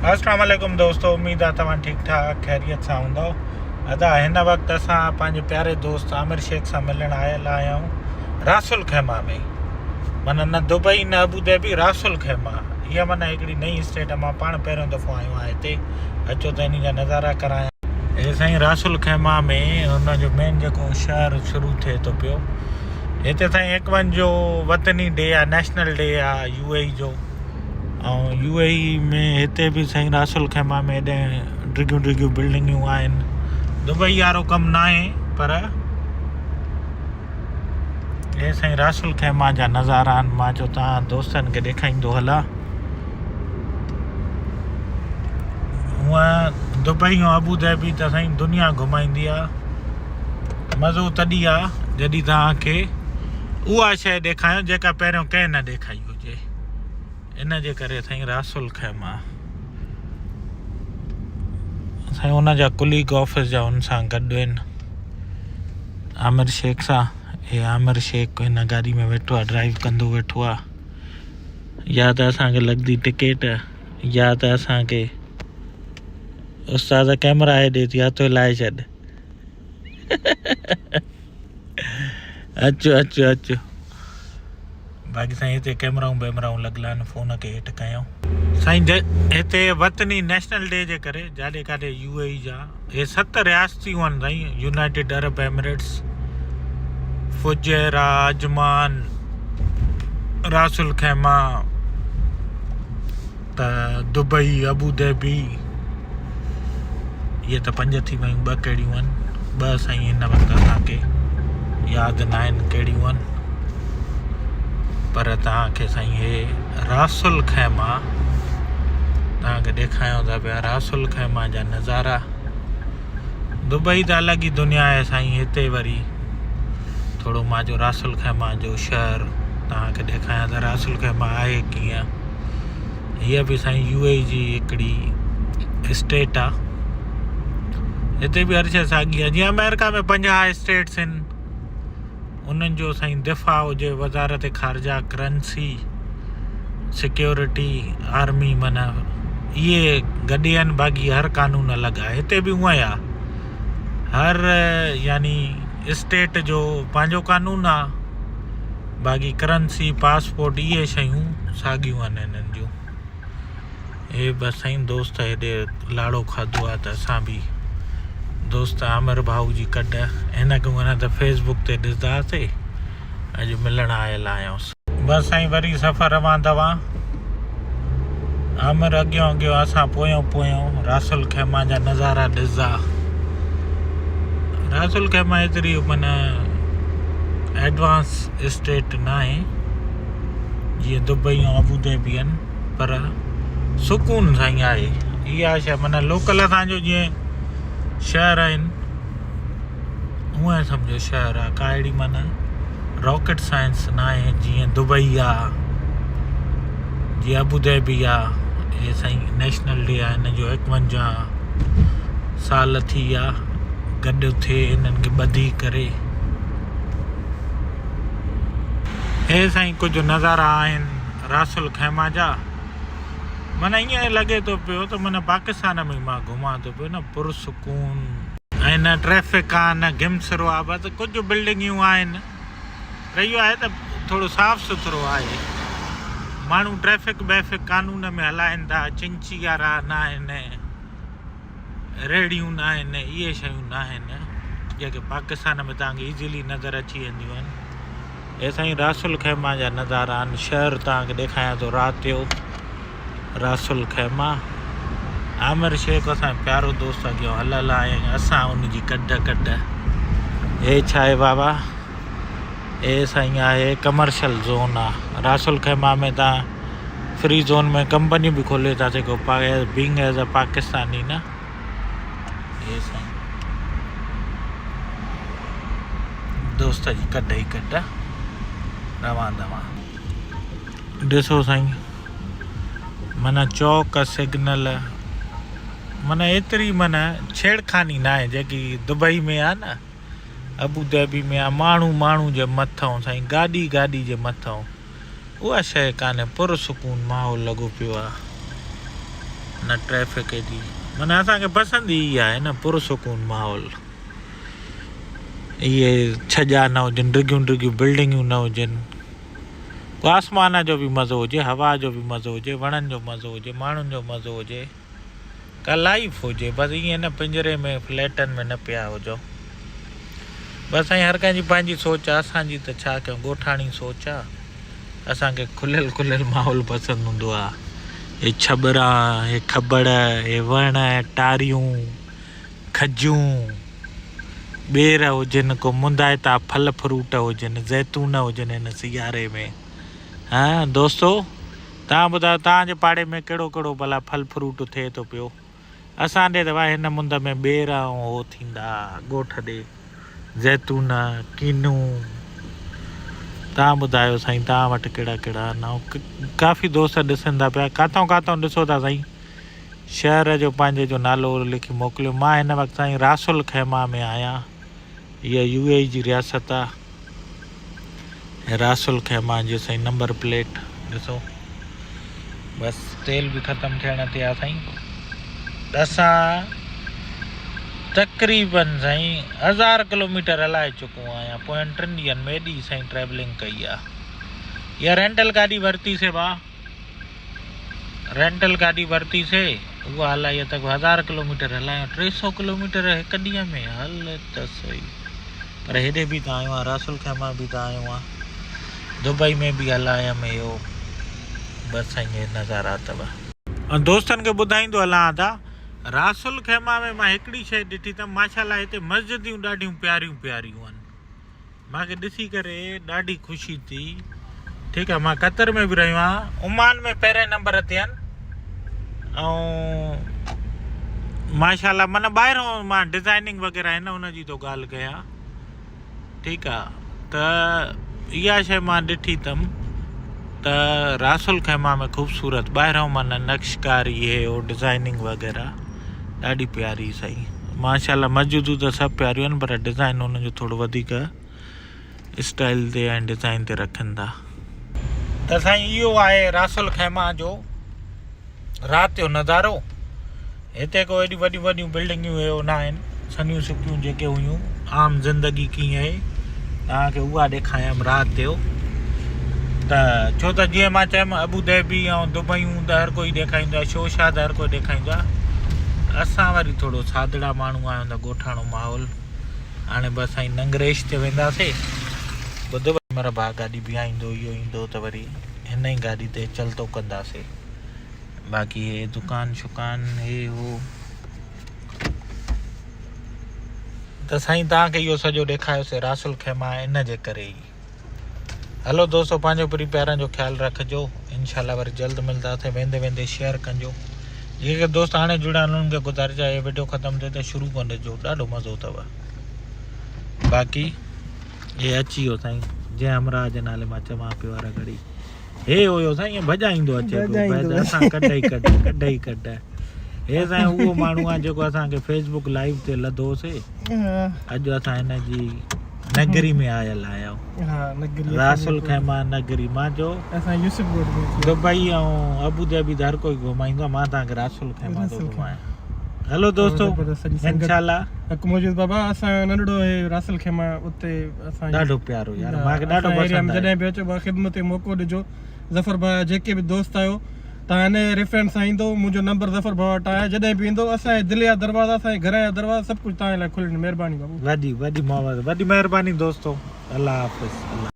अस्सलाम वालेकुम दोस्तों, उम्मीद आहे तव्हां ठीक ठाक खैरियत सां हूंदव। अदा हिन वक़्तु असां पंहिंजे प्यारे दोस्त आमिर शेख सां मिलण आयल आहियूं रासुल खैमा में। माना न दुबई न अबू धाबी, रासुल खैमा। इहा माना हिकिड़ी नई स्टेट आहे। मां पाण पहिरियों दफ़ो आयो आहियां हिते। अचो त इन जा नज़ारा करायां। हे साईं रासुल खैमा में हुनजो मेन जेको शहर शुरू थिए थो पियो। हिते साईं एकवन जो वतनी डे आहे, नेशनल डे आहे UAE जो। ऐं UAE में हिते बि साईं रासुल खैमा में एॾे डिघियूं डिघियूं बिल्डिंगियूं आहिनि। दुबई वारो कमु न आहे, पर हे साईं रासुल खैमा जा नज़ारा आहिनि। मां चयो तव्हां दोस्तनि खे ॾेखारींदो हलां। हूअं दुबई ऐं अबू धाबी त साईं दुनिया घुमाईंदी आहे। मज़ो तॾहिं आहे जॾहिं तव्हांखे उहा शइ ॾेखारियो जेका पहिरियों कंहिं न ॾेखारी हुजे। इन जे करे साईं रासुल खैमा साईं हुन जा कुलीग ऑफिस जा हुन सां गॾु आहिनि, आमिर शेख सां। हे आमिर शेख हिन गाॾी में वेठो आहे, ड्राइव कंदो वेठो आहे। या त असांखे लॻंदी टिकेट, या त असांखे उस्ताद कैमरा हेॾे थी हथु हिलाए छॾ। अचो अचो अचो। बाक़ी साईं हिते कैमराऊं वैमराऊं लॻल आहिनि, फ़ोन खे हेठि कयूं साईं। हिते वतनी नेशनल डे जे करे जाॾे काॾे UAE जा हे 7 रियासतियूं आहिनि साईं। United Arab Emirates, Fujairah, Ajman, Ras al Khaimah, त दुबई, अबू धाबी। इहे त 5 थी वियूं। 2 कहिड़ियूं आहिनि? 2 साईं हिन वक़्तु असांखे यादि न आहिनि कहिड़ियूं आहिनि। पर तव्हांखे साईं हे रासुल खैमा तव्हांखे ॾेखारियूं था पिया। रासुल खैमा जा नज़ारा। दुबई त अलॻि ई दुनिया आहे साईं। हिते वरी थोरो मां जो रासुल खैमा जो शहर तव्हांखे ॾेखारियां त रासुल खैमा आहे कीअं। हीअ बि साईं UAE जी हिकिड़ी स्टेट आहे। हिते बि हर शइ साॻी आहे। जीअं अमेरिका में 50 स्टेट्स आहिनि, उन्हनि जो साईं दिफ़ा हुजे, वज़ारत ख़ारजा, करंसी, सिक्योरिटी, आर्मी, माना इहे गॾे आहिनि। बाक़ी हर कानून अलॻि आहे। हिते बि उअं ई आहे। हर यानी स्टेट जो पंहिंजो कानून आहे। बाक़ी करंसी, पासपोर्ट, इहे शयूं साॻियूं आहिनि हिननि जूं। हे बसि साईं दोस्त हेॾे लाड़ो खाधो आहे त असां बि दोस्त आमिर भाऊ जी कॾ हिनखे वञा त फेसबुक ते ॾिसंदासीं। अॼु मिलण आयल आहियूंसि। बसि साईं वरी सफ़र रवां दवा। आमिर अॻियों अॻियों, असां पोयों पोयों रासुल खैमा जा नज़ारा ॾिसंदा। रासुल खैमा एतिरी माना एडवांस स्टेट न आहे जीअं दुबई ऐं अबू धाबी आहिनि, पर सुकून साईं आहे। इहा शइ माना लोकल असांजो जीअं शहर आहिनि, उअं सम्झो शहर आहे। का अहिड़ी माना रॉकेट साइंस न आहे जीअं दुबई आहे, जीअं अबू धाबी आहे। हे साईं नेशनल डे आहे, हिन जो 51 साल थी विया गॾु थिए हिननि खे ॿधी करे। हे साईं कुझु नज़ारा आहिनि रासुल खैमा जा। माना ईअं लॻे थो पियो त माना पाकिस्तान में मां घुमां थो पियो न, पुरसुकून। ऐं न ट्रैफिक आहे, न घिमसरो आहे। बसि कुझु बिल्डिंगियूं आहिनि, पर इहो आहे त थोरो साफ़ सुथरो आहे। माण्हू ट्रैफिक बैफिक कानून में हलाइनि था। चिंची वारा न आहिनि, रेड़ियूं न आहिनि, इहे शयूं न आहिनि जेके पाकिस्तान में तव्हांखे ईज़िली नज़र अची वेंदियूं आहिनि। हे साईं रासुल खैमा जा नज़ारा आहिनि। शहर तव्हांखे ॾेखारियां थो राति जो रासुल खैमा। आमिर शेख असांजो प्यारो दोस्त अॻियां हलियल आहे, असां उनजी कॾ। हे छा आहे बाबा? हे साईं आहे कमर्शियल ज़ोन आहे। रासुल खैमा में तव्हां फ्री ज़ोन में कंपनियूं बि खोले था सघो, बीइंग एज़ अ पाकिस्तानी न। हे साईं दोस्त जी कॾ ई कॾ रवां दवा। ॾिसो साईं, माना चौक सिग्नल, माना एतिरी माना छेड़खानी न आहे जेकी दुबई में आहे न, अबू धाबी में आहे। माण्हू माण्हू जे मथां साईं, गाॾी गाॾी जे मथां, उहा शइ कान्हे। पुरसुकून माहौल लॻो पियो आहे। न ट्रैफिक जी। माना असांखे पसंदि ई आहे न पुरसुकून माहौल। इहे छॼा न हुजनि, डिघियूं बिल्डिंगूं न हुजनि, को आसमान जो बि मज़ो हुजे, हवा जो बि मज़ो हुजे, वणनि जो मज़ो हुजे, माण्हुनि जो मज़ो हुजे, का लाइफ हुजे। बसि ईअं न पिंजरे में फ्लैटनि में न पिया हुजो। बसि साईं हर कंहिंजी पंहिंजी सोच आहे। असांजी त छा कयूं, ॻोठाणी सोच आहे। असांखे खुलियल माहौल पसंदि हूंदो आहे। हे छॿरा, हे खॿड़, हे वण, टारियूं, खजूं, ॿेर हुजनि, को मुंदाइता फल फ्रूट हुजनि, ज़ैतून हुजनि हिन सियारे में। हा दोस्तो, तव्हां ॿुधायो तव्हांजे पाड़े में कहिड़ो कहिड़ो भला फल फ्रूट थिए थो पियो? असांजे त भाई हिन मुंद में ॿेर ऐं हो थींदा ॻोठ ॾे, ज़ैतून, कीनू। तव्हां ॿुधायो साईं, तव्हां वटि कहिड़ा कहिड़ा न? काफ़ी दोस्त ॾिसनि था पिया, किथां ॾिसो था साईं। शहर जो पंहिंजे जो नालो लिखी मोकिलियो। मां हिन वक़्तु साईं रासुल खैमा में आहियां। इहा UAE जी रियासत आहे। रासुल खैमा जी साईं नंबर प्लेट ॾिसो। बसि तेल बि ख़तमु थियण ते आहे साईं। असां तक़रीबन साईं 1000 किलोमीटर हलाए चुको आहियां। पोइ 3 ॾींहंनि में एॾी साईं ट्रैवलिंग कई आहे। इहा रेंटल गाॾी वरितीसीं भाउ, रेंटल गाॾी वरितीसीं, उहा हलाई त 1000 किलोमीटर हलायूं। 300 किलोमीटर हिकु ॾींहं में हल त सही। पर हेॾे बि त आयो आहे, रासुल खैमा बि त आयो आहे, दुबई में बि हलायमि इहो। बसि साईं हे नज़ारा अथव। ऐं दोस्तनि खे ॿुधाईंदो हलां था, रासुल खैमा में मां हिकिड़ी शइ ॾिठी त माशाल्लाह हिते मस्जिदियूं ॾाढियूं प्यारियूं आहिनि। मूंखे ॾिसी करे ॾाढी ख़ुशी थी। ठीकु आहे, मां कतर में बि रहियो आहियां, ओमान में पहिरें नंबर ते आहिनि। ऐं माशाल्लाह माना ॿाहिरों मां डिज़ाइनिंग वग़ैरह आहे न हुनजी थो ॻाल्हि कयां। ठीकु आहे, त इहा शइ मां ॾिठी अथमि त रासुल खैमा में ख़ूबसूरत ॿाहिरों माना नक्शकारी हे हो डिज़ाइनिंग वग़ैरह ॾाढी प्यारी साईं। माशाल्लाह मस्जिदूं त सभु प्यारियूं आहिनि, पर डिज़ाइन हुनजो थोरो वधीक स्टाइल ते ऐं डिज़ाइन ते रखनि था। त साईं इहो आहे रासुल खैमा जो राति जो नज़ारो। हिते को एॾी वॾियूं बिल्डिंगियूं हे न आहिनि, सनियूं सुकियूं जेके हुयूं, आम ज़िंदगी कीअं आहे तव्हांखे उहा ॾेखारियमि राति जो। त छो त जीअं मां चयुमि अबू धाबी ऐं दुबईयूं त हर कोई ॾेखारींदो आहे, शोशा त हर कोई ॾेखारींदो आहे। असां वरी थोरो सादड़ा माण्हू आहियूं त ॻोठाणो माहौल। हाणे बसि साईं नंगरेश ते वेंदासीं। ॿुधो मर भाउ गाॾी बीहाईंदो, इहो ईंदो त वरी हिन ई गाॾी ते चलतो कंदासीं। बाक़ी हे दुकान शुकान हे हो त साईं तव्हांखे इहो सॼो ॾेखारियोसीं रासुल खैमा इन जे करे ई। हलो दोस्तो, पंहिंजो पूरी प्यारनि जो ख़्यालु रखिजो। इंशाल्लाह वरी जल्द मिलंदासीं। वेंदे शेयर कजो। जेके दोस्त हाणे जुड़िया आहिनि उन्हनि खे गुज़ारिश आहे वीडियो ख़तमु थिए त शुरू कोन ॾिजो, ॾाढो मज़ो अथव। बाक़ी हे अची वियो साईं, जंहिं हमराह जे नाले मां चवां पियो वारा घड़ी हे हुयो साईं, ईअं भॼाईंदो अचे पियो, असां कढ। हे साईं उहो माण्हू आहे जेको असांखे फेसबुक लाइव ते लधोसीं। अॼु असां हिन जी नगरी में आयल आहियूं। रासुल खैमा नगरी मां जो दुबई ऐं अबू धाबी हर कोई घुमाईंदो, मां तव्हांखे रासुल खैमा थो घुमायां। हलो दोस्तो, इंशाल्लाह मौजूद बाबा असां नंढड़ो हे रासुल खैमा उते असां ॾाढो प्यारो यार, मूंखे ॾाढो पसंदि आहे। जॾहिं बि अचो बा ख़िदमत मौक़ो ॾिजो। ज़फर भाउ जेके बि दोस्त आहियो तव्हां हिन रेफरेंस सां ईंदो, मुंहिंजो नंबर ज़फर भाउ वटि आहे। जॾहिं बि ईंदो असांजे दिलि जा दरवाज़ा, असांजे घर जा दरवाज़ा, सभु कुझु तव्हां लाइ खुलनि। महिरबानी बाबू, वॾी महिरबानी दोस्तो। अल्लाह हाफ़िज़।